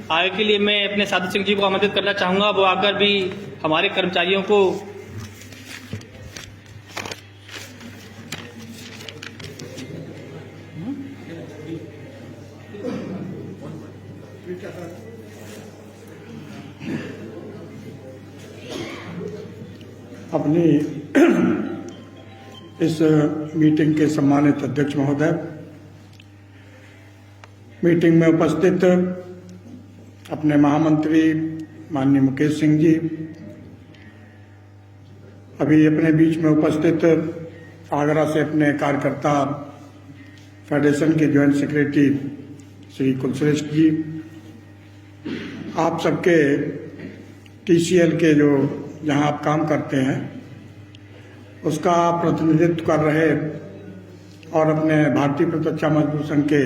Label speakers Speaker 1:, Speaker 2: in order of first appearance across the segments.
Speaker 1: आगे के लिए मैं अपने साधु सिंह जी को आमंत्रित करना चाहूँगा, वो आकर भी हमारे कर्मचारियों को
Speaker 2: अपनी इस मीटिंग के सम्मानित अध्यक्ष महोदय, मीटिंग में उपस्थित अपने महामंत्री माननीय मुकेश सिंह जी, अभी अपने बीच में उपस्थित आगरा से अपने कार्यकर्ता फेडरेशन के ज्वाइंट सेक्रेटरी श्री कुलश्रेष्ठ जी, आप सबके टीसीएल के जो जहां आप काम करते हैं उसका प्रतिनिधित्व कर रहे और अपने भारतीय प्रत्यक्षा मजदूर संघ के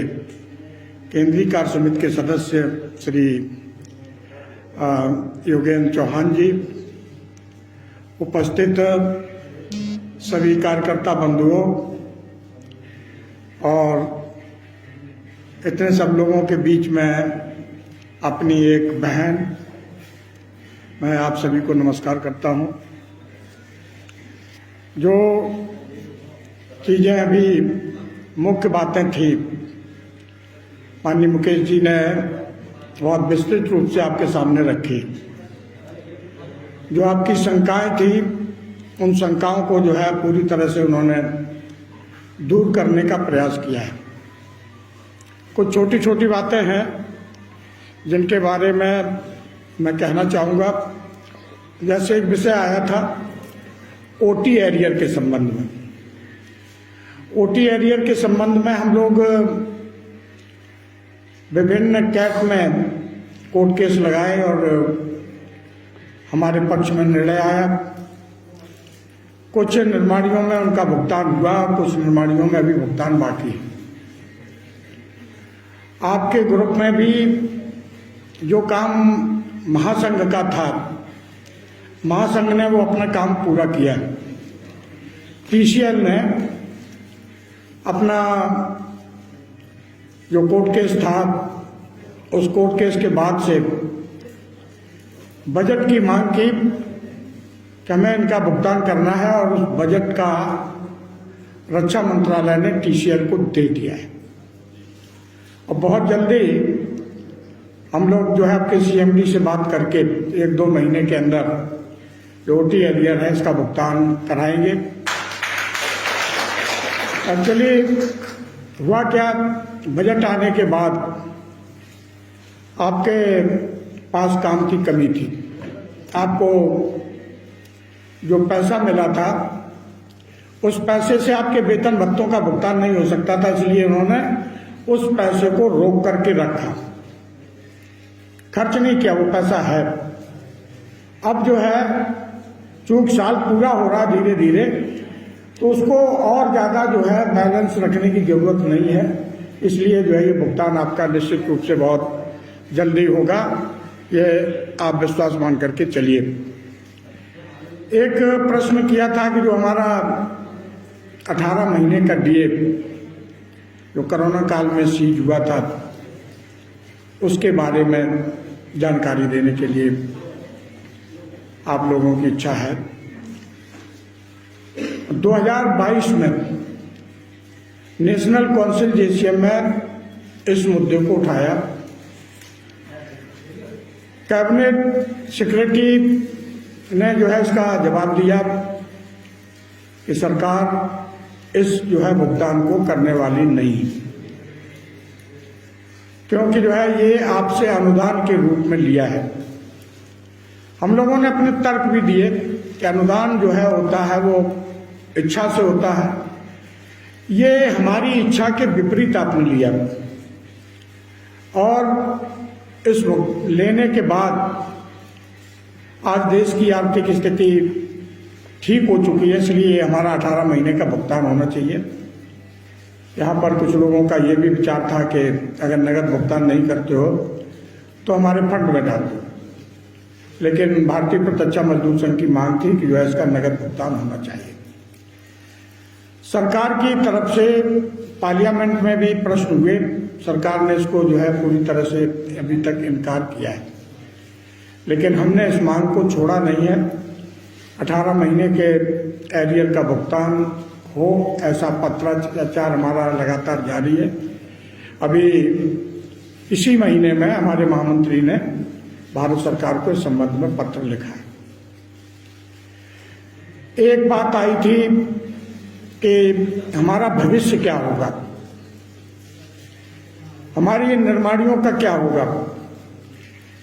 Speaker 2: केंद्रीय कार्य समिति के सदस्य श्री योगेंद्र चौहान जी, उपस्थित सभी कार्यकर्ता बंधुओं और इतने सब लोगों के बीच में अपनी एक बहन, मैं आप सभी को नमस्कार करता हूं। जो चीजें अभी मुख्य बातें थी, माननीय मुकेश जी ने बहुत विस्तृत रूप से आपके सामने रखी। जो आपकी शंकाएं थी, उन शंकाओं को जो है पूरी तरह से उन्होंने दूर करने का प्रयास किया है। कुछ छोटी छोटी बातें हैं जिनके बारे में मैं कहना चाहूँगा। जैसे एक विषय आया था ओटी एरियर के संबंध में। ओटी एरियर के संबंध में हम लोग विभिन्न कैफ में कोर्ट केस लगाए और हमारे पक्ष में निर्णय आया। कुछ निर्माणियों में उनका भुगतान हुआ, कुछ निर्माणियों में अभी भुगतान बाकी है। आपके ग्रुप में भी जो काम महासंघ का था, महासंघ ने वो अपना काम पूरा किया। टीसीएल ने अपना जो कोर्ट केस था, उस कोर्ट केस के बाद से बजट की मांग की कि हमें इनका भुगतान करना है और उस बजट का रक्षा मंत्रालय ने टीसीएल को दे दिया है। और बहुत जल्दी हम लोग जो है आपके सीएमडी से बात करके 1-2 महीने के अंदर जो ओटी एरियर है इसका भुगतान कराएंगे। एक्चुअली हुआ क्या, बजट आने के बाद आपके पास काम की कमी थी। आपको जो पैसा मिला था उस पैसे से आपके वेतन भत्तों का भुगतान नहीं हो सकता था, इसलिए उन्होंने उस पैसे को रोक करके रखा, खर्च नहीं किया। वो पैसा है। अब जो है चूंकि साल पूरा हो रहा धीरे धीरे, तो उसको और ज्यादा जो है बैलेंस रखने की जरूरत नहीं है, इसलिए जो है ये भुगतान आपका निश्चित रूप से बहुत जल्दी होगा, ये आप विश्वास मान करके चलिए। एक प्रश्न किया था कि जो हमारा 18 महीने का डीए जो कोरोना काल में सीज हुआ था, उसके बारे में जानकारी देने के लिए आप लोगों की इच्छा है। 2022 में नेशनल काउंसिल जेसीएम में इस मुद्दे को उठाया। कैबिनेट सेक्रेटरी ने जो है इसका जवाब दिया कि सरकार इस जो है भुगतान को करने वाली नहीं, क्योंकि जो है ये आपसे अनुदान के रूप में लिया है। हम लोगों ने अपने तर्क भी दिए कि अनुदान जो है होता है वो इच्छा से होता है, ये हमारी इच्छा के विपरीत आपने लिया। और इस लेने के बाद आज देश की आर्थिक स्थिति ठीक हो चुकी है, इसलिए हमारा 18 महीने का भुगतान होना चाहिए। यहाँ पर कुछ लोगों का ये भी विचार था कि अगर नगद भुगतान नहीं करते हो तो हमारे फंड में डाल दो, लेकिन भारतीय प्रत्यक्षा मजदूर संघ की मांग थी कि जो है इसका नगद भुगतान होना चाहिए। सरकार की तरफ से पार्लियामेंट में भी प्रश्न हुए सरकार ने इसको जो है पूरी तरह से अभी तक इनकार किया है, लेकिन हमने इस मांग को छोड़ा नहीं है। 18 महीने के एरियर का भुगतान हो, ऐसा पत्राचार हमारा लगातार जारी है। अभी इसी महीने में हमारे महामंत्री ने भारत सरकार को इस संबंध में पत्र लिखा है। एक बात आई थी कि हमारा भविष्य क्या होगा, हमारी निर्माणियों का क्या होगा,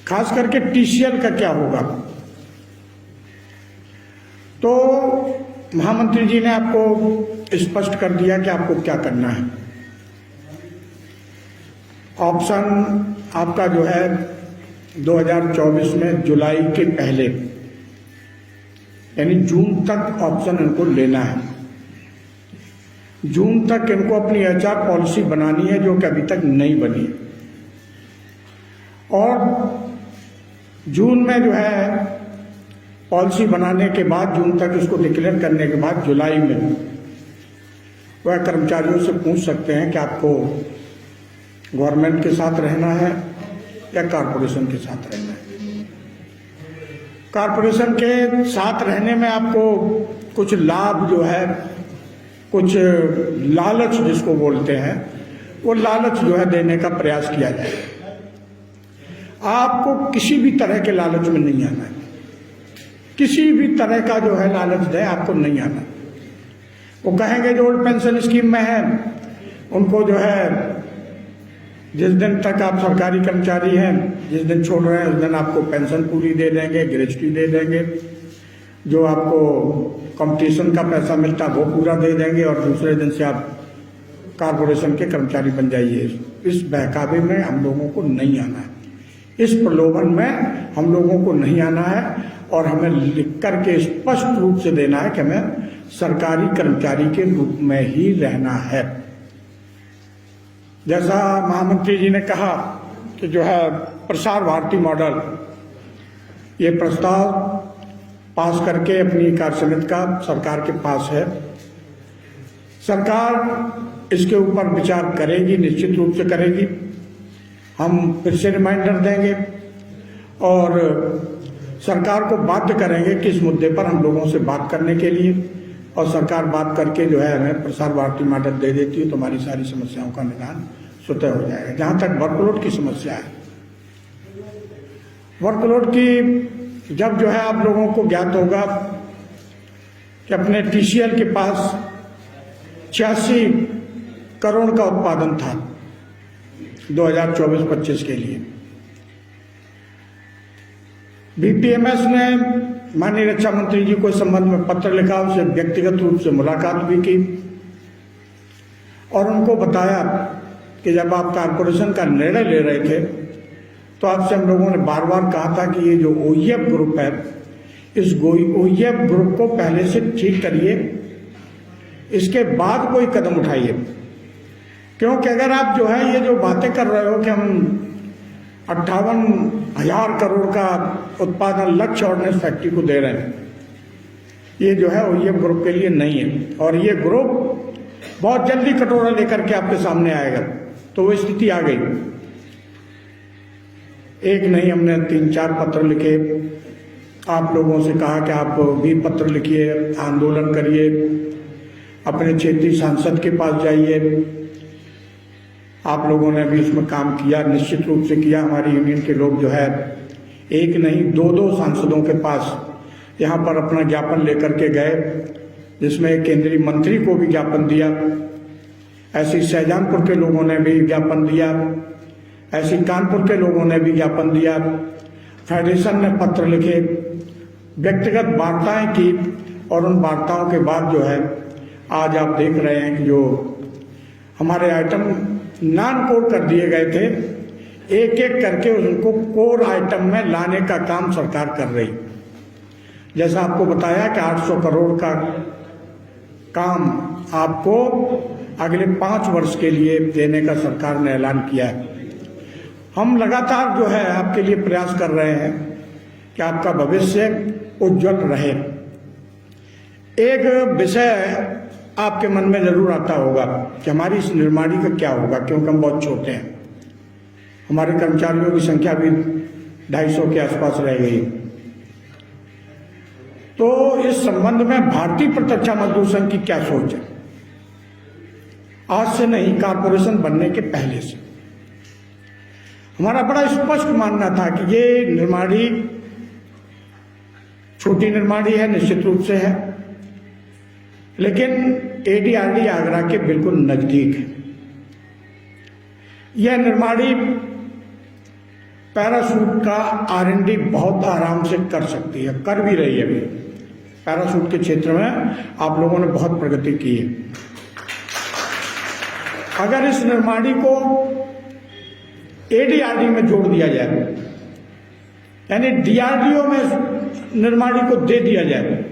Speaker 2: खास करके TCL का क्या होगा। तो महामंत्री जी ने आपको स्पष्ट कर दिया कि आपको क्या करना है। ऑप्शन आपका जो है 2024 में जुलाई के पहले यानी जून तक ऑप्शन इनको लेना है। जून तक इनको अपनी HR पॉलिसी बनानी है, जो कि अभी तक नहीं बनी। और जून में जो है पॉलिसी बनाने के बाद, जून तक इसको डिक्लेयर करने के बाद जुलाई में वह कर्मचारियों से पूछ सकते हैं कि आपको गवर्नमेंट के साथ रहना है या कारपोरेशन के साथ रहना है। कारपोरेशन के साथ रहने में आपको कुछ लाभ जो है, कुछ लालच जिसको बोलते हैं, वो लालच जो है देने का प्रयास किया जाए। आपको किसी भी तरह के लालच में नहीं आना है, किसी भी तरह का जो है लालच दे आपको नहीं आना। वो कहेंगे जो ओल्ड पेंशन स्कीम में है उनको जो है जिस दिन तक आप सरकारी कर्मचारी हैं, जिस दिन छोड़ रहे हैं उस दिन आपको पेंशन पूरी दे देंगे, ग्रेच्युटी दे देंगे, जो आपको कंपटीशन का पैसा मिलता है वो पूरा दे देंगे और दूसरे दिन से आप कारपोरेशन के कर्मचारी बन जाइए। इस बहकावे में हम लोगों को नहीं आना है, इस प्रलोभन में हम लोगों को नहीं आना है। और हमें लिख करके स्पष्ट रूप से देना है कि हमें सरकारी कर्मचारी के रूप में ही रहना है। जैसा महामंत्री जी ने कहा कि जो है प्रसार भारती मॉडल, ये प्रस्ताव पास करके अपनी कार्य समिति का सरकार के पास है। सरकार इसके ऊपर विचार करेगी, निश्चित रूप से करेगी। हम फिर से रिमाइंडर देंगे और सरकार को बाध्य करेंगे कि इस मुद्दे पर हम लोगों से बात करने के लिए, और सरकार बात करके जो है हमें प्रसार भारती मॉडल दे देती है तो हमारी सारी समस्याओं का निदान स्वतः हो जाएगा। जहाँ तक वर्कलोड की समस्या है, वर्कलोड की जब जो है आप लोगों को ज्ञात होगा कि अपने TCL के पास 86 करोड़ का उत्पादन था 2024-25 के लिए। BPMS ने माननीय रक्षा मंत्री जी को इस संबंध में पत्र लिखा, उनसे व्यक्तिगत रूप से मुलाकात भी की और उनको बताया कि जब आप कारपोरेशन का निर्णय ले रहे थे तो आपसे हम लोगों ने बार बार कहा था कि ये जो OEF ग्रुप है, इस OEF ग्रुप को पहले से ठीक करिए, इसके बाद कोई कदम उठाइए। क्योंकि अगर आप जो है ये जो बातें कर रहे हो कि हम 58,000 करोड़ का उत्पादन लक्ष्य ऑर्डिनेंस फैक्ट्री को दे रहे हैं, ये जो है OEF ग्रुप के लिए नहीं है। और ये ग्रुप बहुत जल्दी कटोरा लेकर के आपके सामने आएगा। तो वो स्थिति आ गई। एक नहीं, हमने 3-4 पत्र लिखे, आप लोगों से कहा कि आप भी पत्र लिखिए, आंदोलन करिए, अपने क्षेत्रीय सांसद के पास जाइए। आप लोगों ने भी इसमें काम किया, निश्चित रूप से किया। हमारी यूनियन के लोग जो है एक नहीं 2-2 सांसदों के पास यहाँ पर अपना ज्ञापन लेकर के गए, जिसमें केंद्रीय मंत्री को भी ज्ञापन दिया। ऐसी शाहजहांपुर के लोगों ने भी ज्ञापन दिया, ऐसी कानपुर के लोगों ने भी ज्ञापन दिया, फेडरेशन ने पत्र लिखे, व्यक्तिगत वार्ताएं की और उन वार्ताओं के बाद जो है आज आप देख रहे हैं कि जो हमारे आइटम नॉन कोर कर दिए गए थे, एक एक करके उनको कोर आइटम में लाने का काम सरकार कर रही। जैसा आपको बताया कि 800 करोड़ का काम आपको अगले 5 वर्ष के लिए देने का सरकार ने ऐलान किया है। हम लगातार जो है आपके लिए प्रयास कर रहे हैं कि आपका भविष्य उज्जवल रहे। एक विषय आपके मन में जरूर आता होगा कि हमारी इस निर्माणी का क्या होगा, क्योंकि हम बहुत छोटे हैं। हमारे कर्मचारियों की संख्या भी 250 के आसपास रह गई। तो इस संबंध में भारतीय प्रत्यक्ष मजदूर संघ की क्या सोच है? आज से नहीं, कारपोरेशन बनने के पहले से हमारा बड़ा स्पष्ट मानना था कि ये निर्माणी छोटी निर्माणी है, निश्चित रूप से है, लेकिन एडीआरडी आगरा के बिल्कुल नजदीक है। यह निर्माणी पैराशूट का R&D बहुत आराम से कर सकती है, कर भी रही है। अभी पैराशूट के क्षेत्र में आप लोगों ने बहुत प्रगति की है। अगर इस निर्माणी को एडीआरडी में जोड़ दिया जाए, यानी डीआरडीओ में निर्माणी को दे दिया जाए,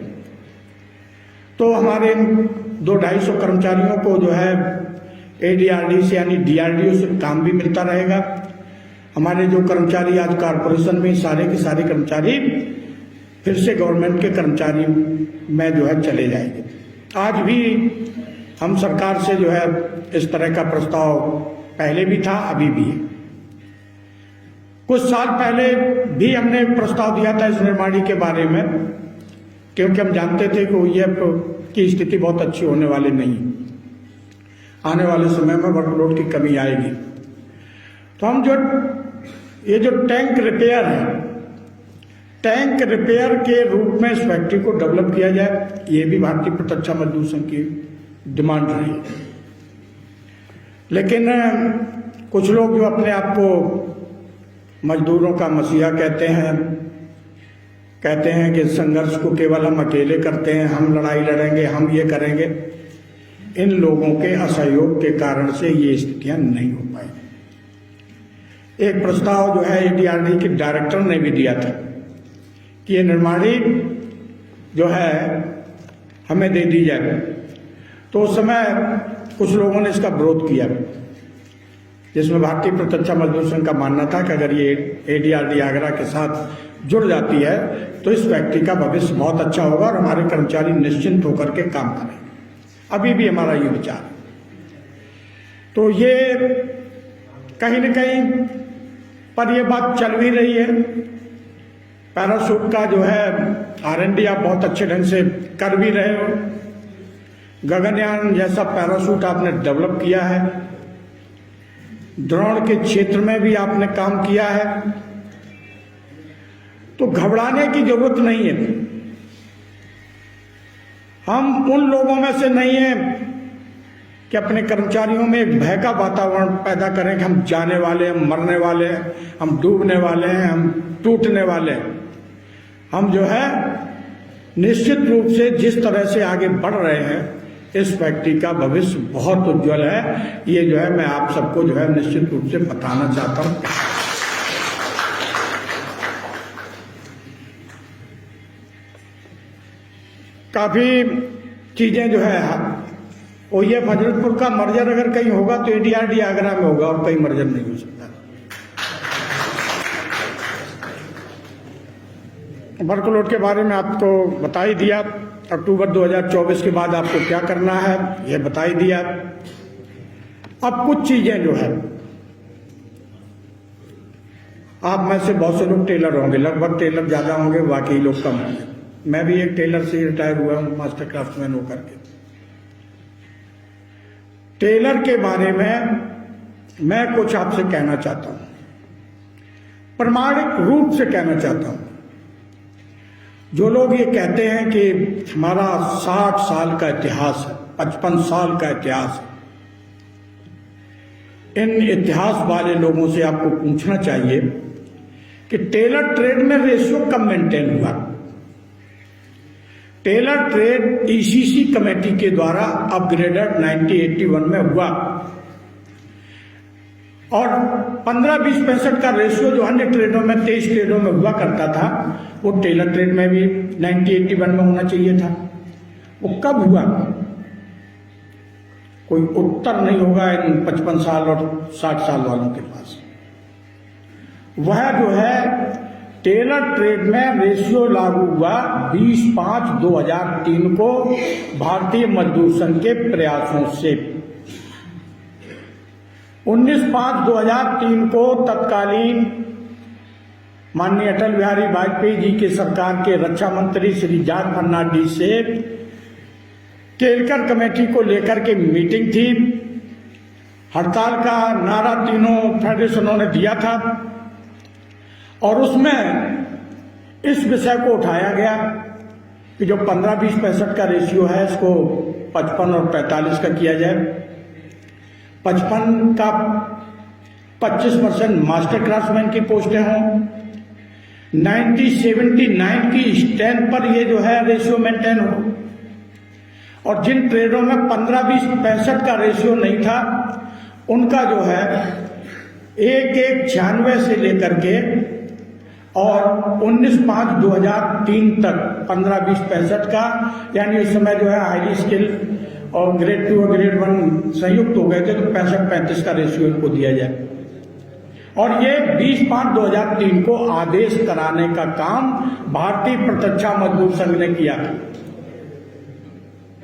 Speaker 2: तो हमारे 200-250 कर्मचारियों को जो है एडीआरडी से यानी डीआरडीओ से काम भी मिलता रहेगा। हमारे जो कर्मचारी आज कारपोरेशन में सारे के सारे कर्मचारी फिर से गवर्नमेंट के कर्मचारी में जो है चले जाएंगे। आज भी हम सरकार से जो है इस तरह का प्रस्ताव पहले भी था, अभी भी है। कुछ साल पहले भी हमने प्रस्ताव दिया था इस निर्माणी के बारे में, क्योंकि हम जानते थे कि OEF की स्थिति बहुत अच्छी होने वाली नहीं, आने वाले समय में वर्कलोड की कमी आएगी। तो हम ये जो टैंक रिपेयर है, टैंक रिपेयर के रूप में इस फैक्ट्री को डेवलप किया जाए, ये भी भारतीय प्रत्यक्ष मजदूर संघ की डिमांड रही। लेकिन कुछ लोग जो अपने आप को मजदूरों का मसीहा कहते हैं कि संघर्ष को केवल हम अकेले करते हैं, हम लड़ाई लड़ेंगे, हम ये करेंगे। इन लोगों के असहयोग के कारण से ये स्थितियां नहीं हो पाई। एक प्रस्ताव जो है एडीआरडी के डायरेक्टर ने भी दिया था कि ये निर्माणी जो है हमें दे दी जाए, तो उस समय कुछ लोगों ने इसका विरोध किया, जिसमें भारतीय प्रत्यक्ष मजदूर संघ का मानना था कि अगर ये एडीआरडी आगरा के साथ जुड़ जाती है तो इस फैक्ट्री का भविष्य बहुत अच्छा होगा और हमारे कर्मचारी निश्चिंत होकर के काम करेंगे। अभी भी हमारा ये विचार है। तो ये कहीं न कहीं पर ये बात चल भी रही है। पैराशूट का जो है R&D आप बहुत अच्छे ढंग से कर भी रहे हो। गगनयान जैसा पैराशूट आपने डेवलप किया है, ड्रोन के क्षेत्र में भी आपने काम किया है, तो घबराने की जरूरत नहीं है। हम उन लोगों में से नहीं है कि अपने कर्मचारियों में एक भय का वातावरण पैदा करें कि हम जाने वाले हैं, मरने वाले हैं, हम डूबने वाले हैं, हम टूटने वाले हैं। हम जो है निश्चित रूप से जिस तरह से आगे बढ़ रहे हैं, इस फैक्ट्री का भविष्य बहुत उज्जवल है। ये जो है मैं आप सबको जो है निश्चित रूप से बताना चाहता हूं। काफी चीजें जो है OEF हजरतपुर का मर्जर अगर कहीं होगा तो एडीआरडी आगरा में होगा और कहीं मर्जर नहीं हो सकता। वर्कलोड के बारे में आपको बता ही दिया। अक्टूबर 2024 के बाद आपको क्या करना है ये बता ही दिया। अब कुछ चीजें जो है, आप में से बहुत से लोग टेलर होंगे, लगभग टेलर ज्यादा होंगे, बाकी लोग कम होंगे। मैं भी एक टेलर से रिटायर हुआ हूं, मास्टर क्राफ्ट्समैन होकर के। टेलर के बारे में मैं कुछ आपसे कहना चाहता हूं, प्रमाणिक रूप से कहना चाहता हूं। जो लोग ये कहते हैं कि हमारा 60 साल का इतिहास है, 55 साल का इतिहास है, इन इतिहास वाले लोगों से आपको पूछना चाहिए कि टेलर ट्रेड में रेशियो कब मेंटेन हुआ। टेलर ट्रेड ECC कमेटी के द्वारा अपग्रेडेड 1981 में हुआ और 15-20-65 का रेशियो जो अन्य ट्रेडों में 23 ट्रेडों में हुआ करता था, वो टेलर ट्रेड में भी 1981 में होना चाहिए था। वो कब हुआ? कोई उत्तर नहीं होगा इन 55 साल और 60 साल वालों के पास। वह जो है टेलर ट्रेड में रेशियो लागू हुआ 20/5/2003 को भारतीय मजदूर संघ के प्रयासों से। 19/5/2003 को तत्कालीन माननीय अटल बिहारी वाजपेयी जी के सरकार के रक्षा मंत्री श्री जॉर्ज फर्नांडिस से केलकर कमेटी को लेकर के मीटिंग थी। हड़ताल का नारा तीनों फेडरेशनों ने दिया था और उसमें इस विषय को उठाया गया कि जो 15-20-65 का रेशियो है इसको 55 और 45 का किया जाए। 55 का 25% मास्टर क्राफ्टमैन की पोस्टें हों। 1979 की स्टैंड पर ये जो है रेशियो मेंटेन हो, और जिन ट्रेडों में 15-20-65 का रेशियो नहीं था उनका जो है 1-1-96 से लेकर के और 19/5/2003 तक 15-20-65 का, यानी उस समय जो है हाईली स्किल और ग्रेड 2 और ग्रेड 1 संयुक्त हो गए थे, तो 65-35 का रेशियो इनको दिया जाए। और ये 20/5/2003 को आदेश कराने का काम भारतीय प्रत्यक्ष मजदूर संघ ने किया।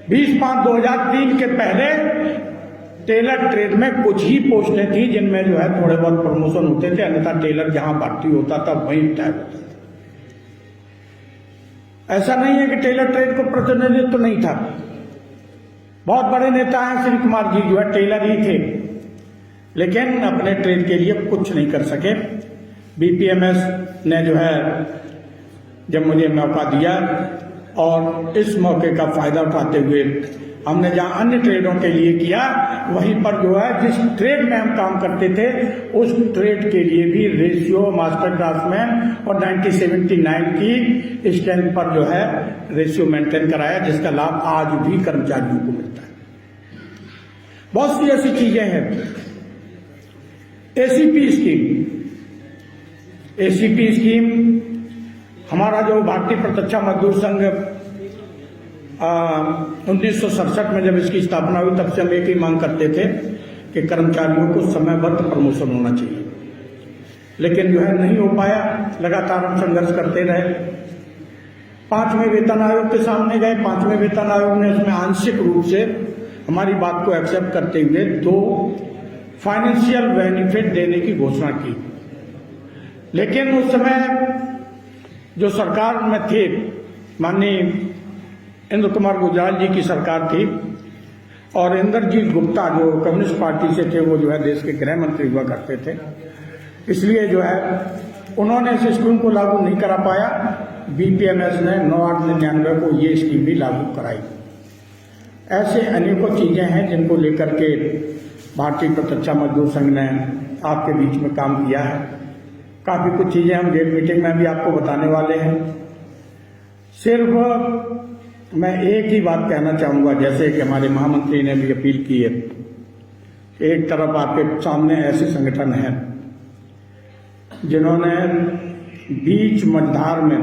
Speaker 2: 20/5/2003 के पहले टेलर ट्रेड में कुछ ही पोस्टें थी जिनमें जो है थोड़े बहुत प्रमोशन होते थे, अन्यथा टेलर जहां भर्ती होता था वहीं रिटायर होता था। ऐसा नहीं है कि टेलर ट्रेड को प्रतिनिधित्व तो नहीं था। बहुत बड़े नेता हैं श्री कुमार जी, जो है टेलर ही थे, लेकिन अपने ट्रेड के लिए कुछ नहीं कर सके। बीपीएमएस ने जो है जब मुझे मौका दिया और इस मौके का फायदा उठाते हुए हमने जहां अन्य ट्रेडों के लिए किया, वहीं पर जो है जिस ट्रेड में हम काम करते थे उस ट्रेड के लिए भी रेशियो मास्टर क्राफ्टमैन और 1979 की स्टैंड पर जो है रेशियो मेंटेन कराया, जिसका लाभ आज भी कर्मचारियों को मिलता है। बहुत सी ऐसी चीजें हैं। एसीपी स्कीम हमारा जो भारतीय प्रत्यक्ष मजदूर संघ 1967 में जब इसकी स्थापना हुई तब से हम एक ही मांग करते थे कि कर्मचारियों को समयबद्ध प्रमोशन होना चाहिए, लेकिन जो है नहीं हो पाया। लगातार हम संघर्ष करते रहे। 5वें वेतन आयोग के सामने गए। 5वें वेतन आयोग ने उसमें आंशिक रूप से हमारी बात को एक्सेप्ट करते हुए 2 फाइनेंशियल बेनिफिट देने की घोषणा की, लेकिन उस समय जो सरकार में थे माननीय इंद्र कुमार गुजराल जी की सरकार थी और इंद्रजीत गुप्ता जो कम्युनिस्ट पार्टी से थे वो जो है देश के गृह मंत्री हुआ करते थे, इसलिए जो है उन्होंने इस स्कीम को लागू नहीं करा पाया। बीपीएमएस ने 9/8/99 को ये स्कीम भी लागू कराई। ऐसे अनेकों चीजें हैं जिनको लेकर के भारतीय प्रत्यक्ष मजदूर संघ ने आपके बीच में काम किया है। काफी कुछ चीजें हम गेट मीटिंग में भी आपको बताने वाले हैं। सिर्फ मैं एक ही बात कहना चाहूंगा, जैसे कि हमारे महामंत्री ने भी अपील की है। एक तरफ आपके सामने ऐसे संगठन हैं जिन्होंने बीच मझधार में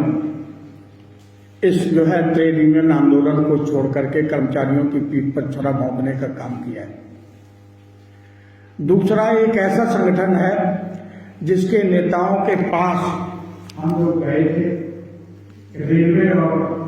Speaker 2: इस जो है ट्रेड यूनियन आंदोलन को छोड़ करके कर्मचारियों की पीठ पर छुरा भोंकने का काम किया है। दूसरा एक ऐसा संगठन है जिसके नेताओं के पास हम लोग गए थे, रेलवे और